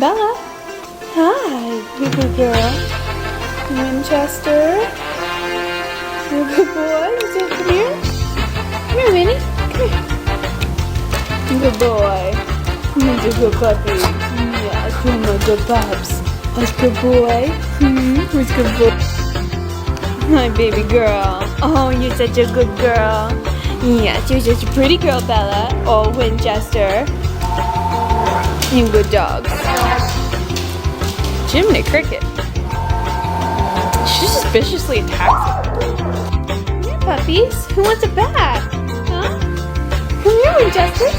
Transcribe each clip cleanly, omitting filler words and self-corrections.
Bella. Hi, you good girl. Winchester. You good boy. So come here. Come here, Winnie. Come here. Good boy. He's a good puppy. Yes, you're my good pups. That's good boy. Who's good boy? Hi, baby girl. Oh, you're such a good girl. Yes, you're such a pretty girl, Bella. Oh, Winchester. You good dogs. Jiminy Cricket. She suspiciously attacks you. Come here, puppies. Who wants a bath? Huh? Come here, Winchester.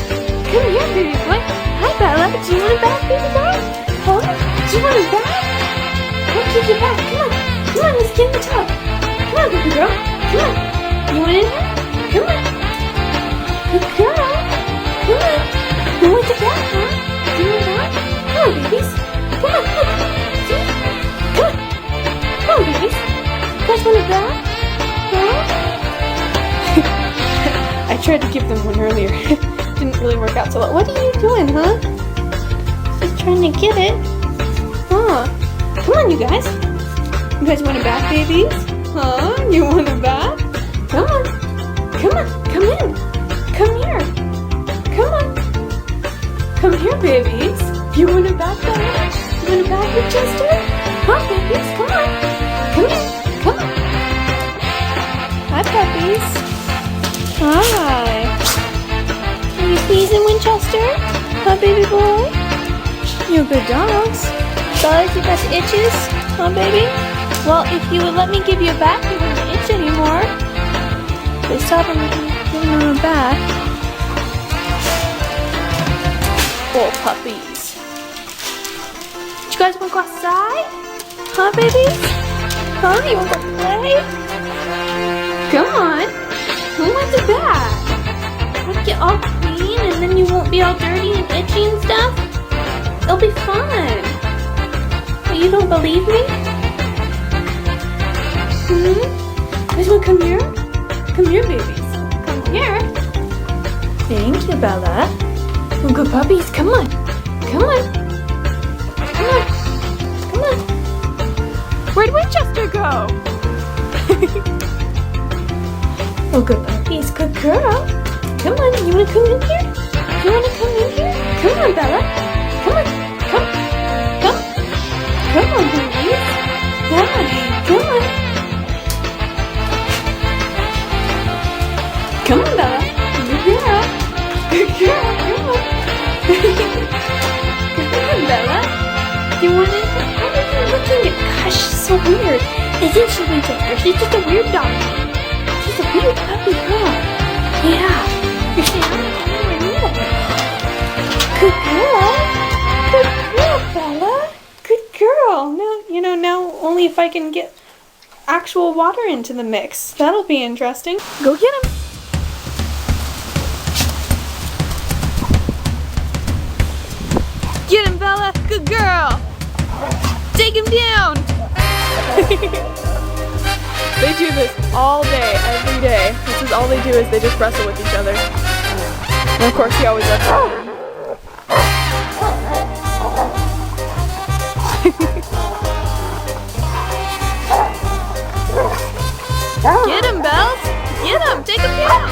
Come here, baby boy. Hi, Bella. Do you want a bath, baby boy? Huh? Do you want a bath? I'll give you a bath. Come on. Come on, let's get in the tub. Come on, baby girl. Come on. You want in here? Come on. Good girl. Come on. Who wants a bath, huh? Do you want a bath? Come on, babies. Come on, come on. See? Come on. Come on, babies. You guys want a bath? Huh? I tried to give them one earlier. Didn't really work out so well. What are you doing, huh? Just trying to get it. Huh? Come on, you guys. You guys want a bath, babies? Huh? You want a bath? Come on. Come on. Come in. Come here. Come on. Come here, babies. You want a bath, Bella? You want a bath, Winchester? Huh, babies? Come on. Come here. Come on. Hi, puppies. Hi. Are you pleasing, Winchester? Huh, baby boy? You good dogs. Bella, you got the itches? Huh, baby? Well, if you would let me give you a bath, you wouldn't itch anymore. They stop and give them a bath. Oh, puppies. You guys want to go outside? Huh, babies? Huh? You want to go play? Come on. Who wants a bath? Let's get all clean and then you won't be all dirty and itchy and stuff. It'll be fun. But you don't believe me? You guys want to come here? Come here, babies. Come here. Thank you, Bella. Oh, good puppies. Come on. Come on. Come on. Come on. Where'd Winchester go? Oh, good puppies. Good girl. Come on. You want to come in here? You want to come in here? Come on, Bella. Come on. Come. Come. Come on, babies. Come on. Come on. Come on, Bella. Good girl. Good girl. Come on. Come on, Bella. You want to? Why are you looking at? Gosh, she's so weird. Isn't she, Winchester? She's just a weird dog. She's a weird puppy girl. Yeah. You're saying, I know. Good girl. Good girl, Bella. Good girl. Now, now only if I can get actual water into the mix. That'll be interesting. Go get him. Get him, Bella. Good girl. Take him down. They do this all day, every day. This is all they do is they just wrestle with each other. And of course he always lets her. Get him, Bells. Get him. Take him down.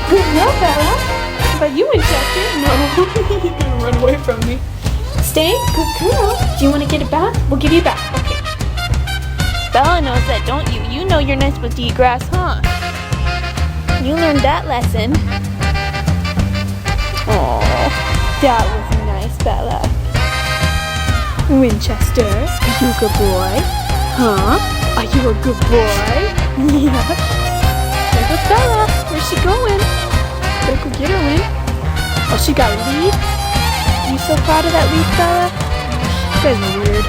Good girl, Bella. How about you, Winchester? No, you're gonna run away from me. Stay, good girl. Do you want to get a bath? We'll give you a bath. Okay. Bella knows that, don't you? You know you're not supposed to eat grass, huh? You learned that lesson. Oh, that was nice, Bella. Winchester, are you a good boy? Huh? Are you a good boy? Yeah. There goes Bella. Where's she going? Better go get her, Win. Oh, she got a lead. Are you so proud of that lead, Bella? You guys are weird.